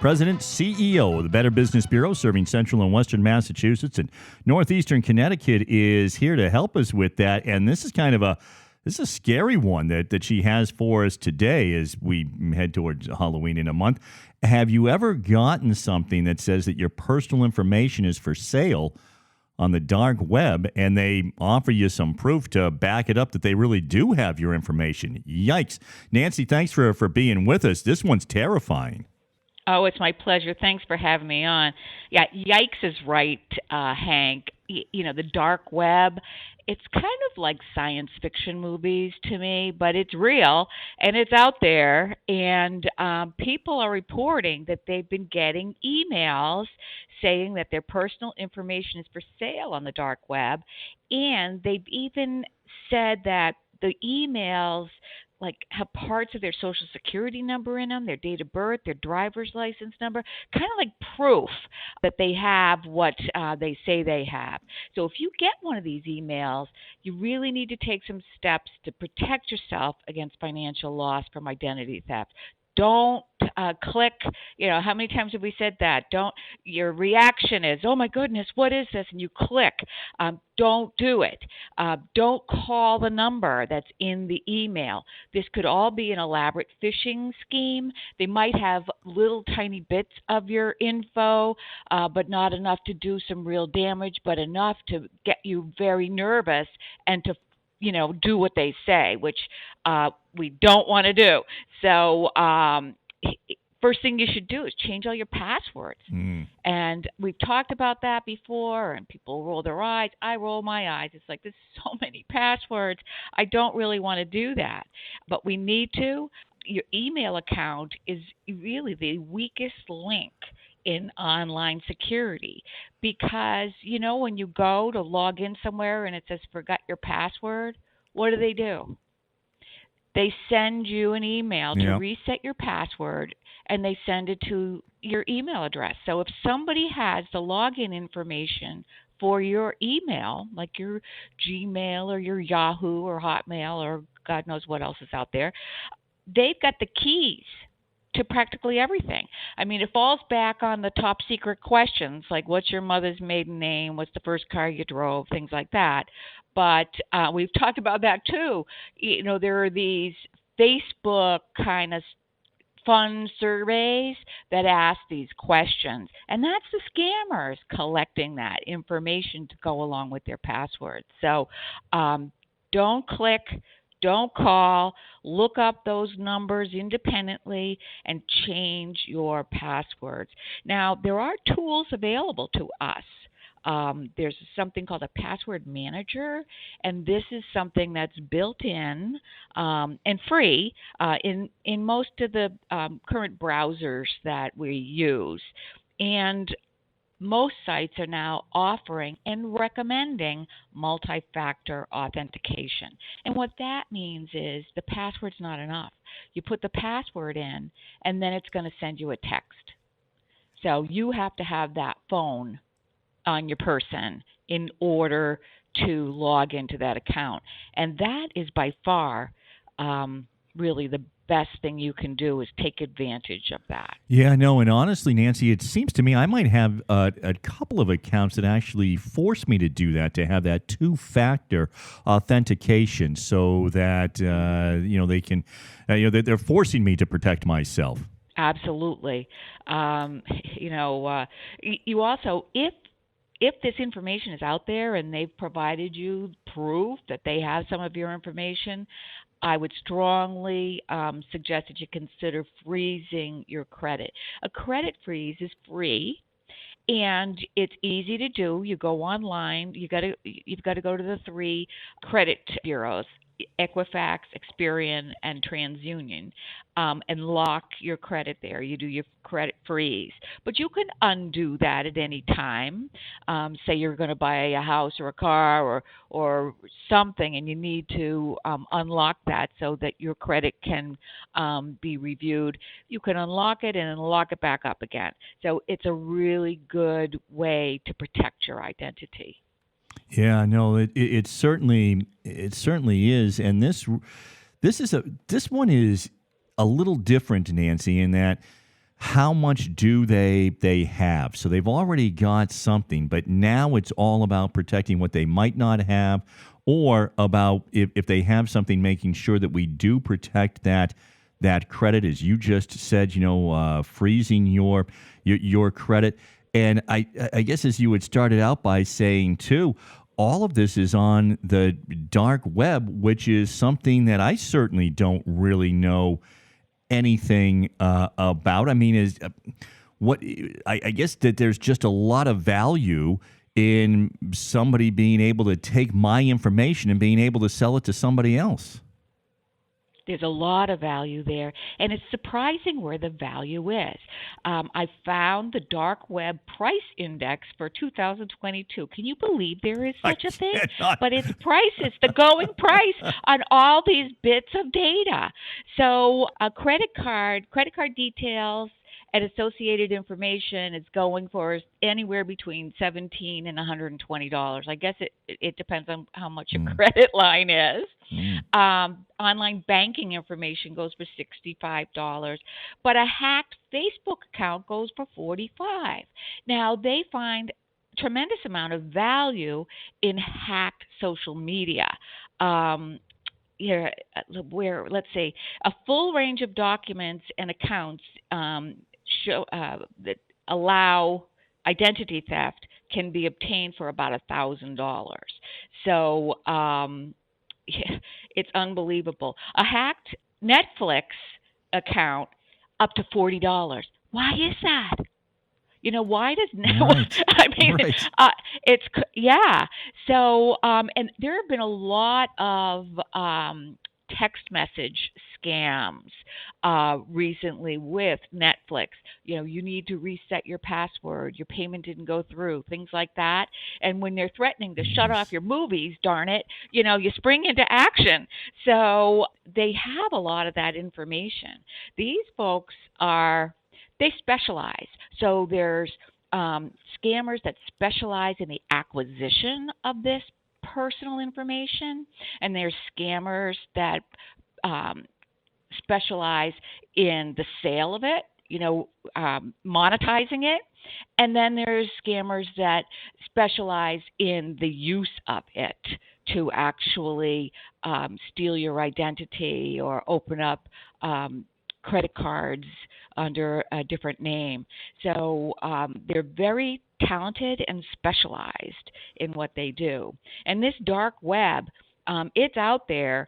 President, CEO of the Better Business Bureau, serving central and western Massachusetts and northeastern Connecticut, is here to help us with that. And this is kind of a scary one that she has for us today as we head towards Halloween in a month. Have you ever gotten something that says that your personal information is for sale on the dark web, and they offer you some proof to back it up that they really do have your information? Yikes. Nancy, thanks for being with us. This one's terrifying. Oh, it's my pleasure. Thanks for having me on. Yeah, yikes is right, Hank. The dark web, it's kind of like science fiction movies to me, but it's real and it's out there. And people are reporting that they've been getting emails saying that their personal information is for sale on the dark web. And they've even said that the emails have parts of their social security number in them, their date of birth, their driver's license number, kind of like proof that they have what they say they have. So if you get one of these emails, you really need to take some steps to protect yourself against financial loss from identity theft. Don't click. How many times have we said that? Your reaction is, oh my goodness, what is this? And you click. Don't do it. Don't call the number that's in the email. This could all be an elaborate phishing scheme. They might have little tiny bits of your info, but not enough to do some real damage, but enough to get you very nervous and to do what they say, which we don't want to do. So first thing you should do is change all your passwords. And we've talked about that before, and people roll their eyes. I roll my eyes. It's like, there's so many passwords. I don't really want to do that. But we need to. Your email account is really the weakest link in online security, because when you go to log in somewhere and it says forgot your password, what do? They send you an email to reset your password, and they send it to your email address. So if somebody has the login information for your email, like your Gmail or your Yahoo or Hotmail or God knows what else is out there, they've got the keys to practically everything. I mean, it falls back on the top secret questions, like what's your mother's maiden name, what's the first car you drove, things like that. But we've talked about that too. There are these Facebook kind of fun surveys that ask these questions, and that's the scammers collecting that information to go along with their passwords. So don't click. Don't call. Look up those numbers independently and change your passwords. Now, there are tools available to us. There's something called a password manager, and this is something that's built in and free in most of the current browsers that we use. And most sites are now offering and recommending multi-factor authentication. And what that means is the password's not enough. You put the password in, and then it's going to send you a text. So you have to have that phone on your person in order to log into that account. And that is by far really the best thing you can do, is take advantage of that. Yeah, no, and honestly, Nancy, it seems to me I might have a couple of accounts that actually force me to do that, to have that two-factor authentication, so that they can, they're forcing me to protect myself. Absolutely. You also, if this information is out there and they've provided you proof that they have some of your information, I would strongly suggest that you consider freezing your credit. A credit freeze is free, and it's easy to do. You go online. You've got to go to the 3 credit bureaus: Equifax, Experian, and TransUnion, and lock your credit there. You do your credit freeze. But you can undo that at any time. Say you're going to buy a house or a car or something, and you need to unlock that so that your credit can be reviewed. You can unlock it and then lock it back up again. So it's a really good way to protect your identity. Yeah, no, it certainly is, and this one is a little different, Nancy, in that how much do they have? So they've already got something, but now it's all about protecting what they might not have, or about if they have something, making sure that we do protect that credit, as you just said, freezing your credit. And I guess, as you had started out by saying too, all of this is on the dark web, which is something that I certainly don't really know anything about. I mean, I guess that there's just a lot of value in somebody being able to take my information and being able to sell it to somebody else. There's a lot of value there, and it's surprising where the value is. I found the dark web price index for 2022. Can you believe there is such a thing? But it's prices, the going price on all these bits of data. So a credit card details and associated information is going for anywhere between $17 and $120. I guess it depends on how much your credit line is. Online banking information goes for $65, but a hacked Facebook account goes for $45. Now, they find tremendous amount of value in hacked social media. Where, let's say, a full range of documents and accounts show that allow identity theft can be obtained for about $1,000. So it's unbelievable. A hacked Netflix account up to $40. Why is that? Why does Right. I mean, Right. it's So and there have been a lot of text message scams recently with Netflix. You need to reset your password. Your payment didn't go through. Things like that. And when they're threatening to shut off your movies, darn it, you spring into action. So they have a lot of that information. These folks they specialize. So there's scammers that specialize in the acquisition of this personal information, and there's scammers that specialize in the sale of it, monetizing it. And then there's scammers that specialize in the use of it to actually steal your identity or open up credit cards under a different name. So they're very talented and specialized in what they do. And this dark web, it's out there.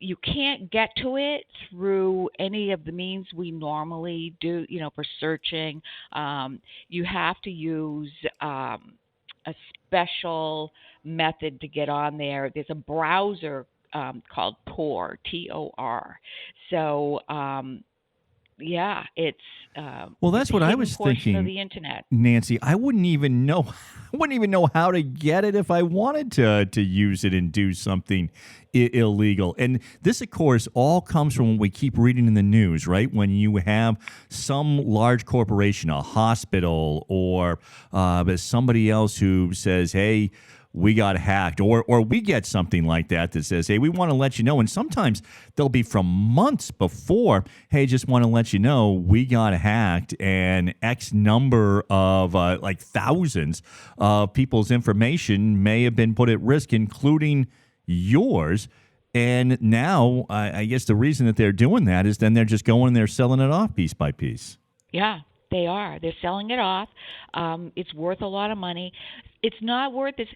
You can't get to it through any of the means we normally do, for searching. You have to use a special method to get on there. There's a browser called Tor, Tor. So, it's Well, that's what I was thinking of the internet. Nancy. I wouldn't even know how to get it if I wanted to use it and do something illegal. And this, of course, all comes from what we keep reading in the news, right? When you have some large corporation, a hospital, or somebody else who says, "Hey, we got hacked," or we get something like that says, "Hey, we want to let you know." And sometimes they'll be from months before, "Hey, just want to let you know we got hacked, and X number of thousands of people's information may have been put at risk, including yours." And now I guess the reason that they're doing that is then they're just going and they're selling it off piece by piece. Yeah, they are. They're selling it off. It's worth a lot of money. It's not worth this.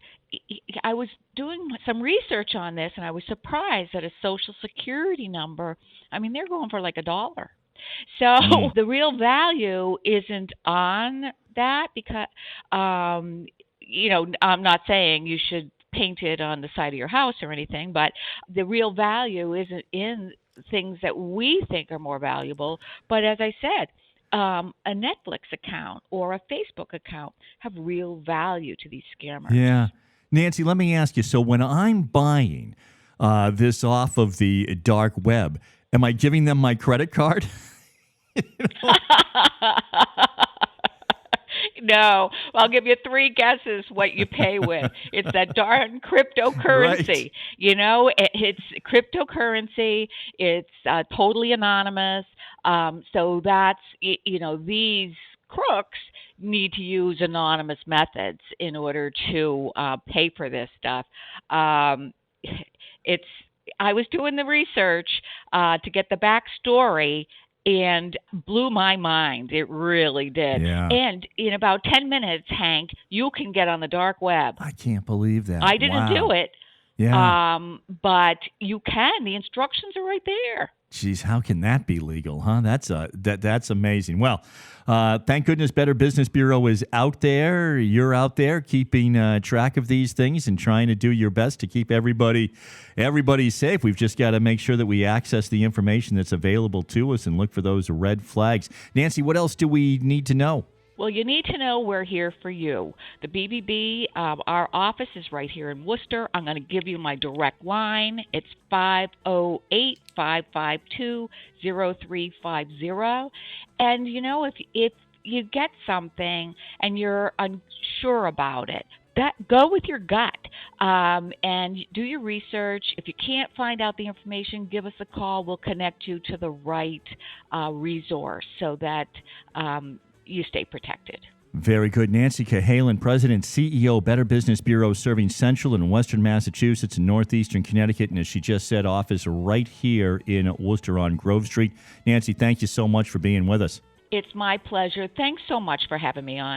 I was doing some research on this, and I was surprised that a Social Security number, they're going for like $1. So the real value isn't on that because, I'm not saying you should paint it on the side of your house or anything, but the real value isn't in things that we think are more valuable. But as I said, a Netflix account or a Facebook account have real value to these scammers. Yeah. Nancy, let me ask you, so when I'm buying this off of the dark web, am I giving them my credit card? No. I'll give you 3 guesses what you pay with. It's that darn cryptocurrency. Right. It's cryptocurrency. It's totally anonymous. So that's, these crooks need to use anonymous methods in order to pay for this stuff. It's I was doing the research to get the backstory and blew my mind. It really did. Yeah. And in about 10 minutes, Hank, you can get on the dark web. I can't believe that. I didn't do it. Yeah. But you can. The instructions are right there. Geez, how can that be legal, huh? That's amazing. Well, thank goodness Better Business Bureau is out there. You're out there keeping track of these things and trying to do your best to keep everybody safe. We've just got to make sure that we access the information that's available to us and look for those red flags. Nancy, what else do we need to know? Well, you need to know we're here for you. The BBB, our office is right here in Worcester. I'm going to give you my direct line. It's 508-552-0350. And, if you get something and you're unsure about it, go with your gut and do your research. If you can't find out the information, give us a call. We'll connect you to the right resource so that you stay protected. Very good. Nancy Cahalan, President, CEO, Better Business Bureau, serving Central and Western Massachusetts and Northeastern Connecticut. And as she just said, office right here in Worcester on Grove Street. Nancy, thank you so much for being with us. It's my pleasure. Thanks so much for having me on.